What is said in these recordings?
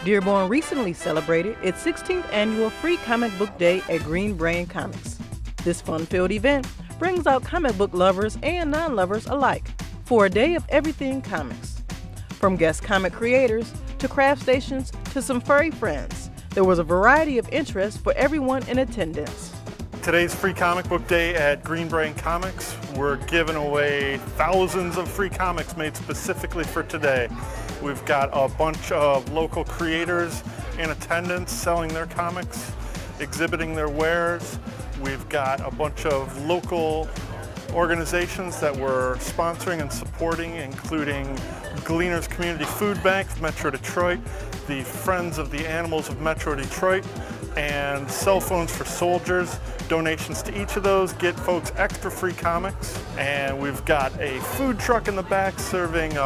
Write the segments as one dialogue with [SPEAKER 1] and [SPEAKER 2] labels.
[SPEAKER 1] Dearborn recently celebrated its 16th annual Free Comic Book Day at Green Brain Comics. This fun-filled event brings out comic book lovers and non-lovers alike for a day of everything comics. From guest comic creators to craft stations to some furry friends, there was a variety of interests for everyone in attendance.
[SPEAKER 2] Today's Free Comic Book Day at Green Brain Comics. We're giving away thousands of free comics made specifically for today. We've got a bunch of local creators in attendance selling their comics, exhibiting their wares. We've got a bunch of local organizations that we're sponsoring and supporting, including Gleaners Community Food Bank of Metro Detroit, the Friends of the Animals of Metro Detroit, and Cell Phones for Soldiers. Donations to each of those get folks extra free comics. And we've got a food truck in the back serving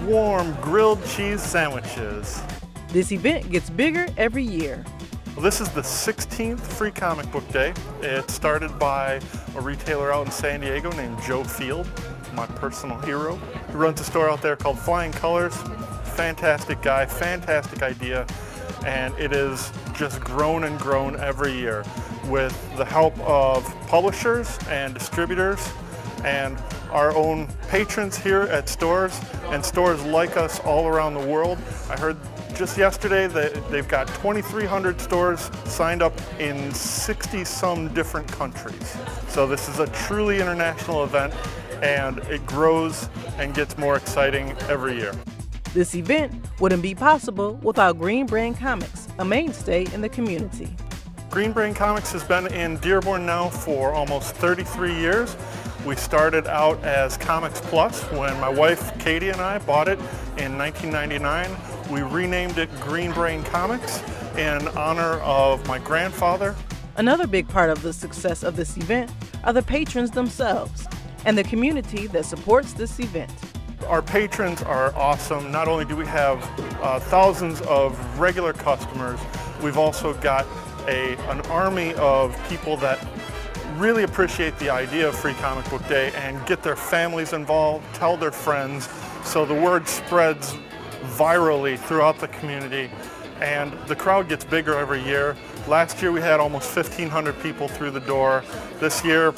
[SPEAKER 2] warm grilled cheese sandwiches.
[SPEAKER 1] This event gets bigger every year.
[SPEAKER 2] Well, this is the 16th Free Comic Book Day. It started by a retailer out in San Diego named Joe Field, my personal hero. He runs a store out there called Flying Colors. Fantastic guy, fantastic idea, and it is just grown and grown every year with the help of publishers and distributors and our own patrons here at stores and stores like us all around the world. I heard just yesterday that they've got 2,300 stores signed up in 60-some different countries. So this is a truly international event, and it grows and gets more exciting every year.
[SPEAKER 1] This event wouldn't be possible without Green Brain Comics, a mainstay in the community.
[SPEAKER 2] Green Brain Comics has been in Dearborn now for almost 33 years. We started out as Comics Plus when my wife Katie and I bought it in 1999. We renamed it Green Brain Comics in honor of my grandfather.
[SPEAKER 1] Another big part of the success of this event are the patrons themselves and the community that supports this event.
[SPEAKER 2] Our patrons are awesome. Not only do we have thousands of regular customers, we've also got an army of people that really appreciate the idea of Free Comic Book Day and get their families involved, tell their friends, so the word spreads virally throughout the community, and the crowd gets bigger every year. Last year we had almost 1,500 people through the door. This year,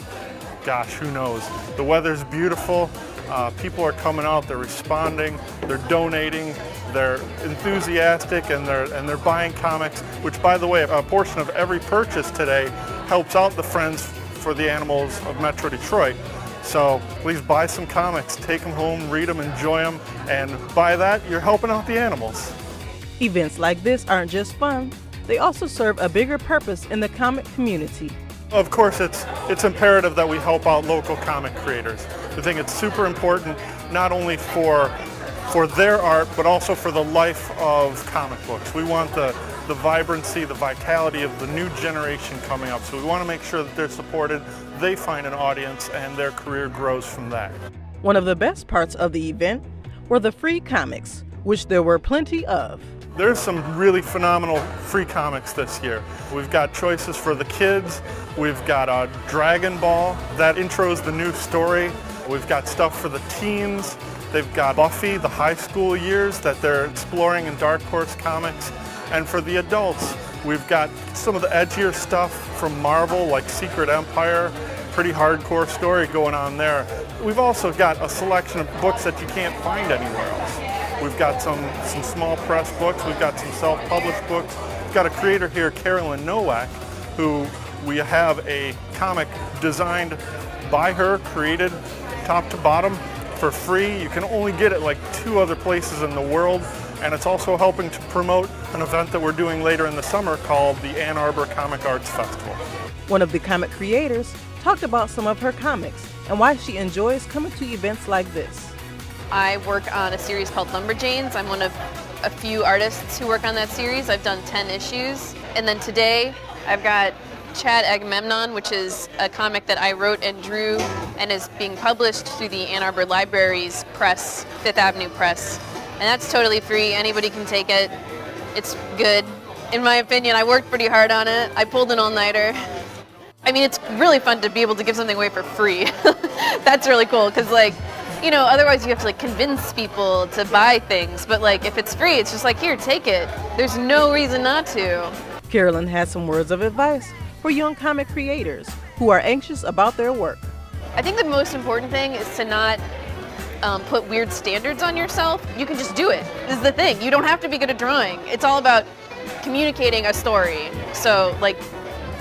[SPEAKER 2] gosh, who knows? The weather's beautiful. People are coming out, they're responding, they're donating, they're enthusiastic, and they're buying comics, which, by the way, a portion of every purchase today helps out the Friends for the Animals of Metro Detroit. So please buy some comics, take them home, read them, enjoy them, and by that, you're helping out the animals.
[SPEAKER 1] Events like this aren't just fun, they also serve a bigger purpose in the comic community.
[SPEAKER 2] Of course, it's imperative that we help out local comic creators. I think it's super important, not only for their art, but also for the life of comic books. We want the vibrancy, the vitality of the new generation coming up. So we want to make sure that they're supported, they find an audience, and their career grows from that.
[SPEAKER 1] One of the best parts of the event were the free comics, which there were plenty of.
[SPEAKER 2] There's some really phenomenal free comics this year. We've got choices for the kids. We've got a Dragon Ball that intros the new story. We've got stuff for the teens. They've got Buffy, the high school years that they're exploring in Dark Horse Comics. And for the adults, we've got some of the edgier stuff from Marvel, like Secret Empire. Pretty hardcore story going on there. We've also got a selection of books that you can't find anywhere else. We've got some small press books. We've got some self-published books. We've got a creator here, Carolyn Nowak, who we have a comic designed by her, created top to bottom for free. You can only get it like 2 other places in the world. And it's also helping to promote an event that we're doing later in the summer called the Ann Arbor Comic Arts Festival.
[SPEAKER 1] One of the comic creators talked about some of her comics and why she enjoys coming to events like this.
[SPEAKER 3] I work on a series called Lumberjanes. I'm one of a few artists who work on that series. I've done 10 issues. And then today I've got Chad Agamemnon, which is a comic that I wrote and drew and is being published through the Ann Arbor Library's press, Fifth Avenue Press. And that's totally free. Anybody can take it. It's good. In my opinion, I worked pretty hard on it. I pulled an all-nighter. I mean, it's really fun to be able to give something away for free. That's really cool, because like, You know, otherwise you have to like convince people to buy things, but like if it's free, it's just like, here, take it. There's no reason not to.
[SPEAKER 1] Carolyn has some words of advice for young comic creators who are anxious about their work.
[SPEAKER 3] I think the most important thing is to not put weird standards on yourself. You can just do it. This is the thing. You don't have to be good at drawing. It's all about communicating a story. So like,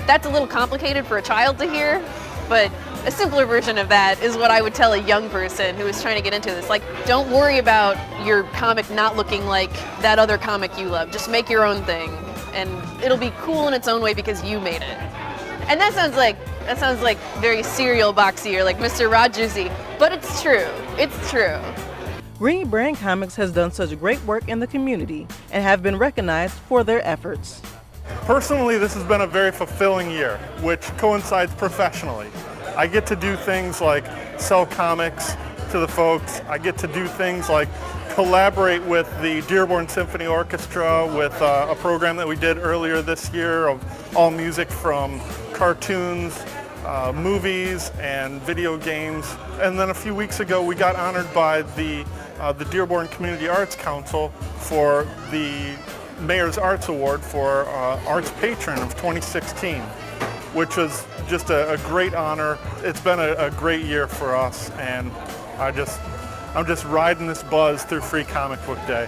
[SPEAKER 3] that's a little complicated for a child to hear, but a simpler version of that is what I would tell a young person who is trying to get into this. Like, don't worry about your comic not looking like that other comic you love. Just make your own thing, and it'll be cool in its own way because you made it. And that sounds like very cereal boxy or like Mr. Rogersy, but it's true. It's true.
[SPEAKER 1] Green Brand Comics has done such great work in the community and have been recognized for their efforts.
[SPEAKER 2] Personally, this has been a very fulfilling year, which coincides professionally. I get to do things like sell comics to the folks. I get to do things like collaborate with the Dearborn Symphony Orchestra with a program that we did earlier this year of all music from cartoons, movies, and video games. And then a few weeks ago, we got honored by the Dearborn Community Arts Council for the Mayor's Arts Award for Arts Patron of 2016, which was just a great honor. It's been a great year for us, and I'm just riding this buzz through Free Comic Book Day.